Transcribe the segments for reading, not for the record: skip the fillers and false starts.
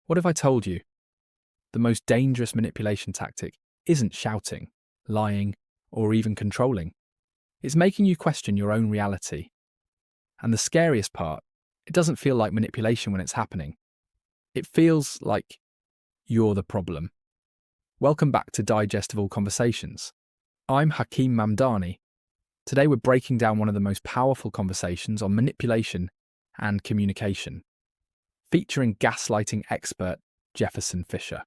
What if I told you the most dangerous manipulation tactic isn't shouting, lying, or even controlling? It's making you question your own reality. And the scariest part, it doesn't feel like manipulation when it's happening. It feels like you're the problem. Welcome back to Digestible Conversations. I'm Hakeem Mamdani. Today we're breaking down one of the most powerful conversations on manipulation and communication, featuring gaslighting expert Jefferson Fisher.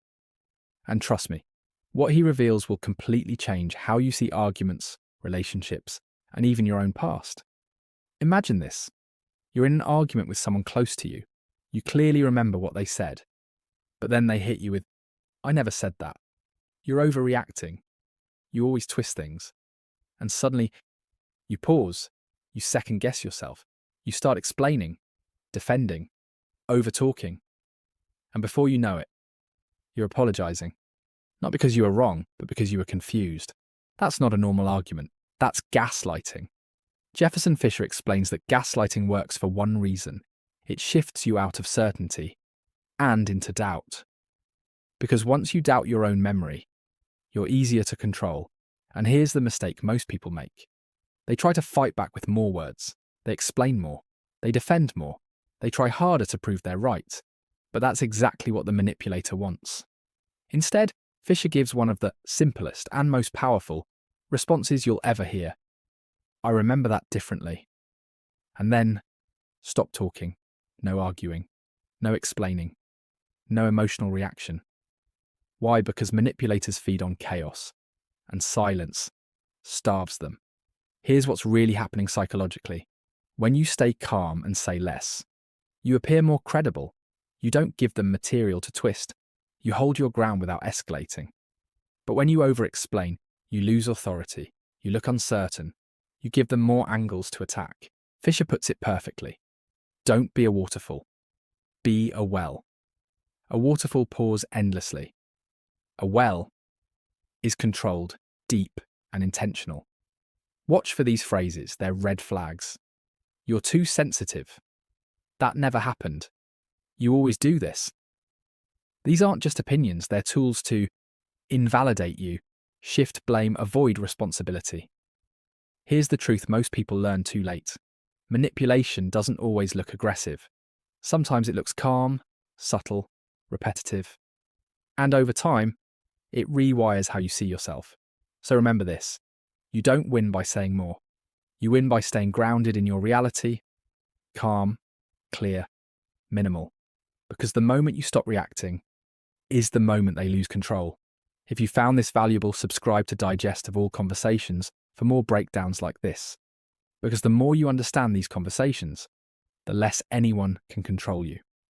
And trust me, what he reveals will completely change how you see arguments, relationships, and even your own past. Imagine this. You're in an argument with someone close to you. You clearly remember what they said, but then they hit you with, "I never said that. You're overreacting. You always twist things." And suddenly, you pause, you second guess yourself, you start explaining, defending, over-talking. And before you know it, you're apologizing. Not because you were wrong, but because you were confused. That's not a normal argument. That's gaslighting. Jefferson Fisher explains that gaslighting works for one reason. It shifts you out of certainty and into doubt. Because once you doubt your own memory, you're easier to control. And here's the mistake most people make. They try to fight back with more words. They explain more. They defend more. They try harder to prove they're right. But that's exactly what the manipulator wants. Instead, Fisher gives one of the simplest and most powerful responses you'll ever hear. "I remember that differently." And then, stop talking. No arguing. No explaining. No emotional reaction. Why? Because manipulators feed on chaos, and silence starves them. Here's what's really happening psychologically. When you stay calm and say less, you appear more credible. You don't give them material to twist. You hold your ground without escalating. But when you over-explain, you lose authority. You look uncertain. You give them more angles to attack. Fisher puts it perfectly. Don't be a waterfall. Be a well. A waterfall pours endlessly. A well is controlled, deep, and intentional. Watch for these phrases. They're red flags. "You're too sensitive." "That never happened." "You always do this." These aren't just opinions. They're tools to invalidate you, shift blame, avoid responsibility. Here's the truth most people learn too late. Manipulation doesn't always look aggressive. Sometimes it looks calm, subtle, repetitive. And over time, it rewires how you see yourself. So remember this. You don't win by saying more. You win by staying grounded in your reality, calm, clear, minimal. Because the moment you stop reacting is the moment they lose control. If you found this valuable, subscribe to Digestible Conversations for more breakdowns like this. Because the more you understand these conversations, the less anyone can control you.